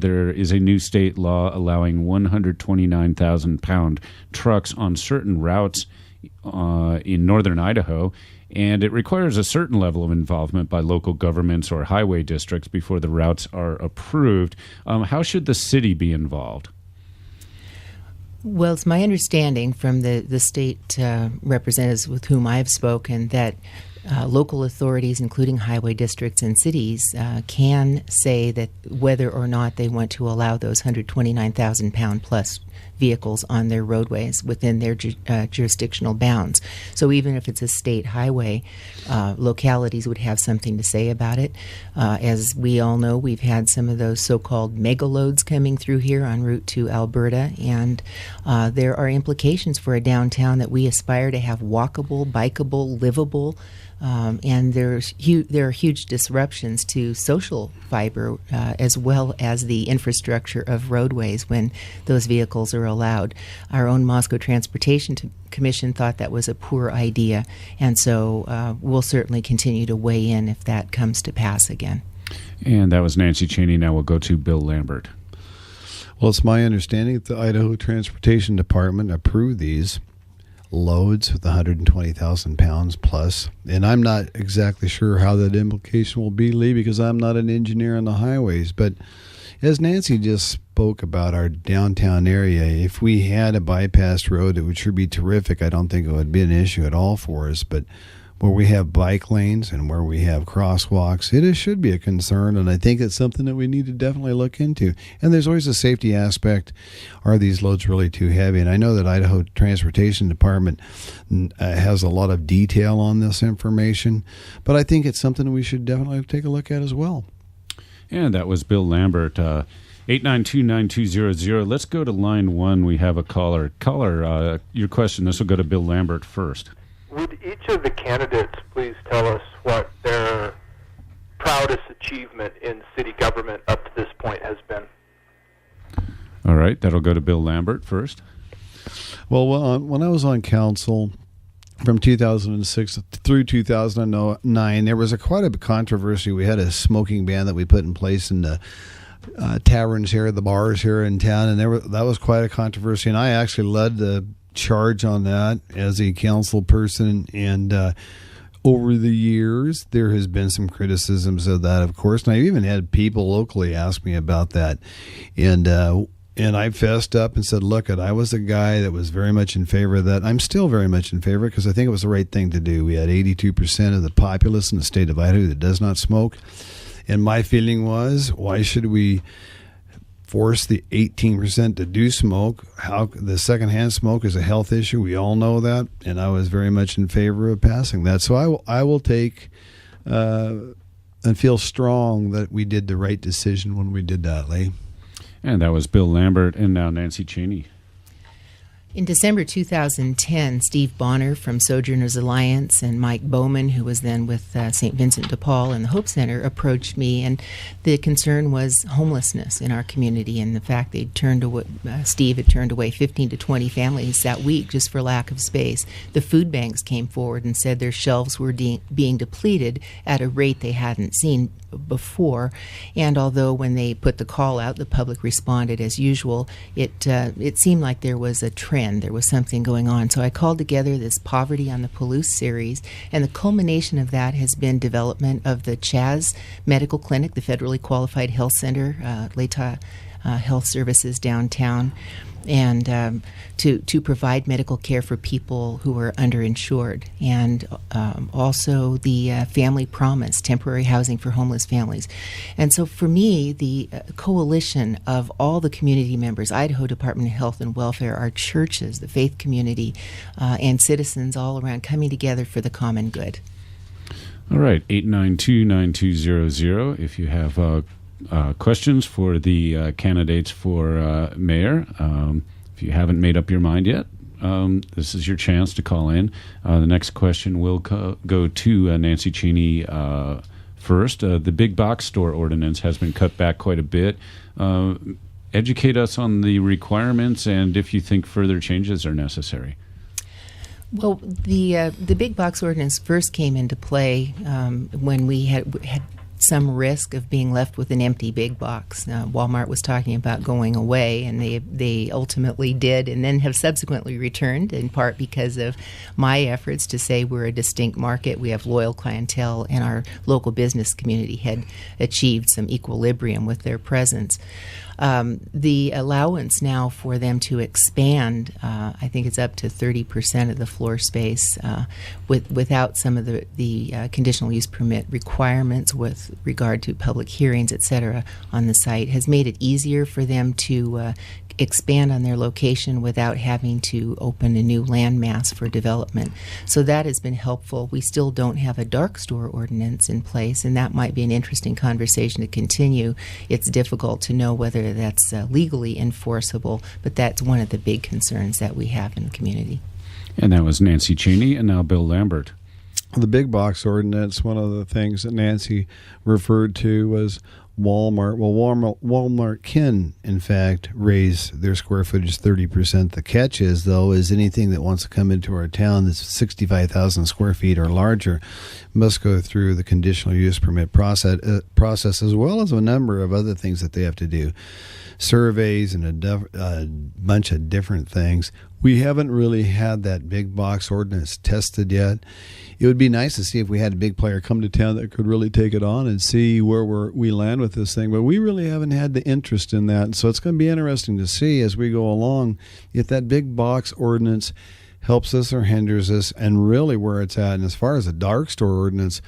There is a new state law allowing 129,000-pound trucks on certain routes in northern Idaho, and it requires a certain level of involvement by local governments or highway districts before the routes are approved. How should the city be involved? Well, it's my understanding from the state representatives with whom I've spoken that local authorities, including highway districts and cities, can say that whether or not they want to allow those 129,000-pound plus vehicles on their roadways within their jurisdictional bounds. So even if it's a state highway, localities would have something to say about it. As we all know, we've had some of those so-called megaloads coming through here en route to Alberta, and there are implications for a downtown that we aspire to have walkable, bikeable, livable, and there are huge disruptions to social fiber as well as the infrastructure of roadways when those vehicles are allowed. Our own Moscow Transportation Commission thought that was a poor idea, and so we'll certainly continue to weigh in if that comes to pass again. And that was Nancy Chaney. Now we'll go to Bill Lambert. Well, it's my understanding that the Idaho Transportation Department approved these loads with 120,000 pounds plus, and I'm not exactly sure how that implication will be, Lee, because I'm not an engineer on the highways. But as Nancy just spoke about our downtown area, if we had a bypass road, it would sure be terrific. I don't think it would be an issue at all for us, but where we have bike lanes and where we have crosswalks, should be a concern, and I think it's something that we need to definitely look into. And there's always a safety aspect. Are these loads really too heavy? And I know that Idaho Transportation Department has a lot of detail on this information, but I think it's something we should definitely take a look at as well. And that was Bill Lambert. 892-9200. Let's go to line one. We have a caller. Caller, your question. This will go to Bill Lambert first. Would each of the candidates please tell us what their proudest achievement in city government up to this point has been? All right, that'll go to Bill Lambert first. Well, when I was on council from 2006 through 2009, there was quite a controversy. We had a smoking ban that we put in place in the taverns here, the bars here in town, and that was quite a controversy, and I actually led the charge on that as a council person, and over the years there has been some criticisms of that, of course, and I even had people locally ask me about that, and I fessed up and said, look, I was a guy that was very much in favor of that. I'm still very much in favor because I think it was the right thing to do. We had 82% of the populace in the state of Idaho that does not smoke, and my feeling was, why should we force the 18% to do smoke? How the secondhand smoke is a health issue. We all know that, and I was very much in favor of passing that. So I will take and feel strong that we did the right decision when we did that, Lee. And that was Bill Lambert, and now Nancy Chaney. In December 2010, Steve Bonner from Sojourners Alliance and Mike Bowman, who was then with St. Vincent de Paul and the Hope Center, approached me, and the concern was homelessness in our community and the fact they'd turned away, Steve had turned away 15 to 20 families that week just for lack of space. The food banks came forward and said their shelves were being depleted at a rate they hadn't seen before, and although when they put the call out, the public responded as usual, it seemed like there was a trend, there was something going on. So I called together this Poverty on the Palouse series, and the culmination of that has been development of the CHAZ Medical Clinic, the federally qualified health center, L'Etat Health Services downtown, and to provide medical care for people who are underinsured, and also the Family Promise, temporary housing for homeless families. And so for me, the coalition of all the community members, Idaho Department of Health and Welfare, our churches, the faith community, and citizens all around coming together for the common good. All right, 892-9200. If you have questions for the candidates for mayor. If you haven't made up your mind yet, this is your chance to call in. The next question will go to Nancy Chaney first. The big box store ordinance has been cut back quite a bit. Educate us on the requirements and if you think further changes are necessary. Well, the big box ordinance first came into play when we had some risk of being left with an empty big box. Walmart was talking about going away, and they ultimately did, and then have subsequently returned, in part because of my efforts to say we're a distinct market, we have loyal clientele, and our local business community had achieved some equilibrium with their presence. The allowance now for them to expand, I think it's up to 30% of the floor space without some of the conditional use permit requirements with regard to public hearings, et cetera, on the site, has made it easier for them to expand on their location without having to open a new landmass for development. So that has been helpful. We still don't have a dark store ordinance in place, and that might be an interesting conversation to continue. It's difficult to know whether that's legally enforceable, but that's one of the big concerns that we have in the community. And that was Nancy Chaney, and now Bill Lambert. The big box ordinance, one of the things that Nancy referred to was Walmart. Well, Walmart can, in fact, raise their square footage 30%. The catch is, though, is anything that wants to come into our town that's 65,000 square feet or larger must go through the conditional use permit process, as well as a number of other things that they have to do. Surveys and a bunch of different things. We haven't really had that big box ordinance tested yet. It would be nice to see if we had a big player come to town that could really take it on and see where we land with this thing. But we really haven't had the interest in that. So it's going to be interesting to see as we go along if that big box ordinance helps us or hinders us and really where it's at. And as far as the dark store ordinance,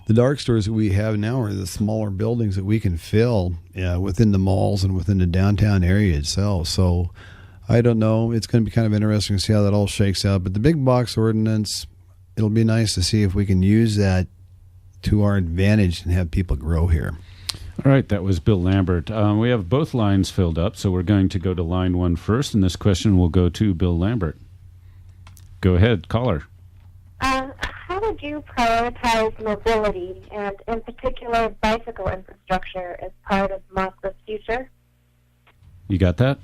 the dark stores that we have now are the smaller buildings that we can fill within the malls and within the downtown area itself. So I don't know. It's going to be kind of interesting to see how that all shakes out. But the big box ordinance, it'll be nice to see if we can use that to our advantage and have people grow here. All right, that was Bill Lambert. We have both lines filled up, so we're going to go to line one first, and this question will go to Bill Lambert. Go ahead, caller. How would you prioritize mobility and, in particular, bicycle infrastructure as part of Moscow's future? You got that?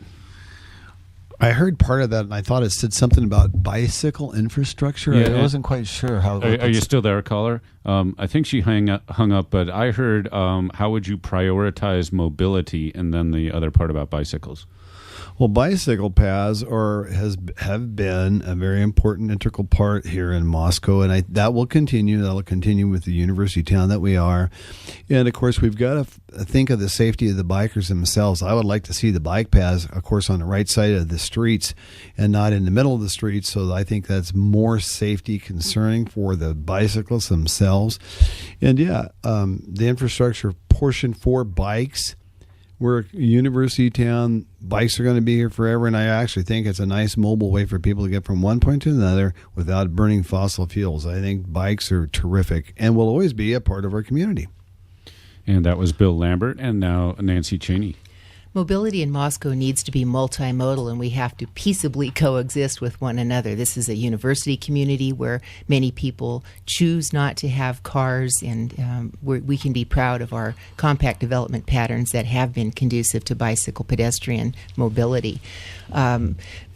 I heard part of that, and I thought it said something about bicycle infrastructure. Yeah, I wasn't quite sure how. Are you still there, caller? I think she hung up, but I heard how would you prioritize mobility, and then the other part about bicycles. Well, bicycle paths have been a very important integral part here in Moscow, and that will continue. That will continue with the university town that we are. And, of course, we've got to think of the safety of the bikers themselves. I would like to see the bike paths, of course, on the right side of the streets and not in the middle of the streets, so I think that's more safety concerning for the bicyclists themselves. And, the infrastructure portion for bikes, we're a university town. Bikes are going to be here forever, and I actually think it's a nice mobile way for people to get from one point to another without burning fossil fuels. I think bikes are terrific and will always be a part of our community. And that was Bill Lambert, and now Nancy Chaney. Mobility in Moscow needs to be multimodal, and we have to peaceably coexist with one another. This is a university community where many people choose not to have cars, and we can be proud of our compact development patterns that have been conducive to bicycle pedestrian mobility.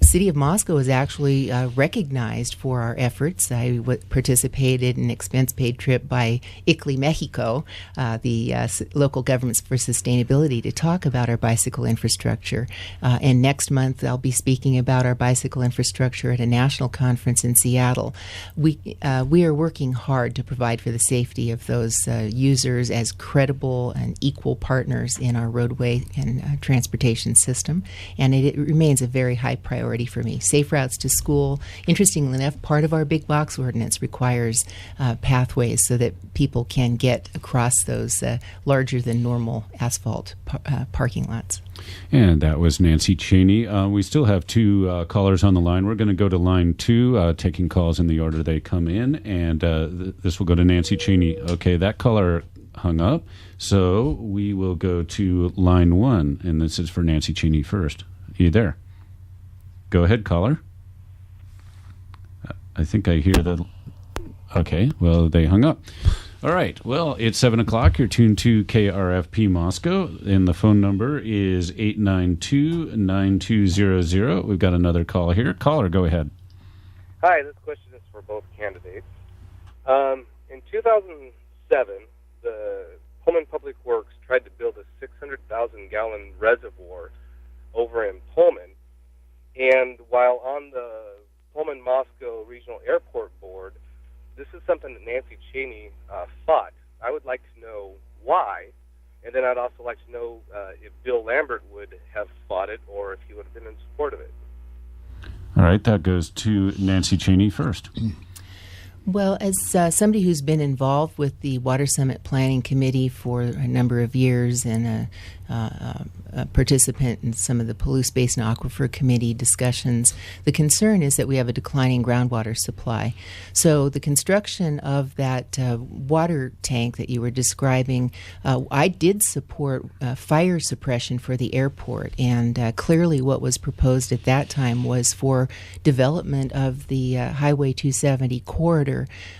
City of Moscow is actually recognized for our efforts. I participated in an expense-paid trip by ICLI Mexico, the local governments for sustainability, to talk about our bicycle infrastructure. And next month, I'll be speaking about our bicycle infrastructure at a national conference in Seattle. We are working hard to provide for the safety of those users as credible and equal partners in our roadway and transportation system. And it remains a very high priority for me. Safe routes to school. Interestingly enough, part of our big box ordinance requires pathways so that people can get across those larger than normal asphalt parking lots. And that was Nancy Chaney. We still have two callers on the line. We're going to go to line two, taking calls in the order they come in, and this will go to Nancy Chaney. Okay, that caller hung up, so we will go to line one, and this is for Nancy Chaney first. Are you there? Go ahead, caller. I think I hear the... Okay, well, they hung up. All right, well, it's 7 o'clock. You're tuned to KRFP Moscow, and the phone number is 892-9200. We've got another call here. Caller, go ahead. Hi, this question is for both candidates. In 2007, the Pullman Public Works tried to build a 600,000-gallon reservoir over in Pullman. And while on the Pullman-Moscow Regional Airport Board, this is something that Nancy Chaney fought. I would like to know why, and then I'd also like to know if Bill Lambert would have fought it or if he would have been in support of it. All right, that goes to Nancy Chaney first. Well, as somebody who's been involved with the Water Summit Planning Committee for a number of years and a participant in some of the Palouse Basin Aquifer Committee discussions, the concern is that we have a declining groundwater supply. So the construction of that water tank that you were describing, I did support fire suppression for the airport, and clearly what was proposed at that time was for development of the Highway 270 corridor,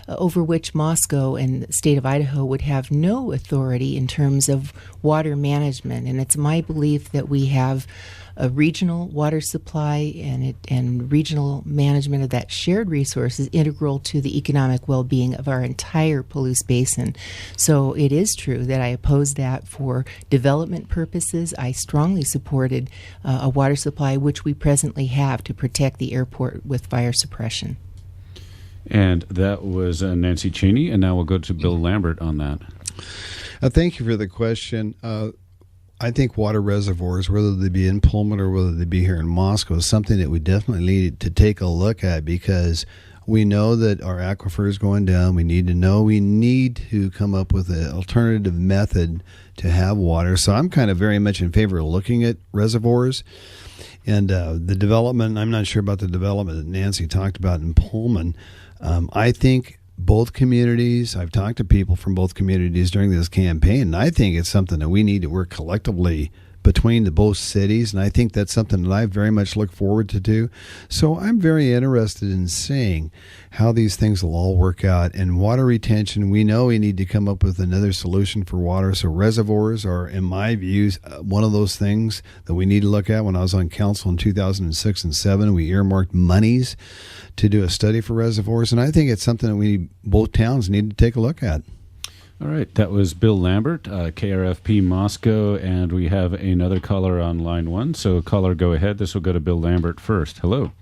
over which Moscow and the state of Idaho would have no authority in terms of water management. And it's my belief that we have a regional water supply and regional management of that shared resource is integral to the economic well-being of our entire Palouse Basin. So it is true that I oppose that for development purposes. I strongly supported a water supply, which we presently have, to protect the airport with fire suppression. And that was Nancy Chaney, and now we'll go to Bill Lambert on that. Thank you for the question. I think water reservoirs, whether they be in Pullman or whether they be here in Moscow, is something that we definitely need to take a look at, because we know that our aquifer is going down. We need to come up with an alternative method to have water. So I'm kind of very much in favor of looking at reservoirs. And the development, I'm not sure about the development that Nancy talked about in Pullman. I think both communities, I've talked to people from both communities during this campaign, and I think it's something that we need to work collectively between the both cities, and I think that's something that I very much look forward to do. So I'm very interested in seeing how these things will all work out. And water retention, we know we need to come up with another solution for water. So reservoirs are, in my views, one of those things that we need to look at. When I was on council in 2006 and 7, we earmarked monies to do a study for reservoirs, and I think it's something that both towns need to take a look at. All right, that was Bill Lambert, KRFP Moscow, and we have another caller on line 1. So caller, go ahead. This will go to Bill Lambert first. Hello.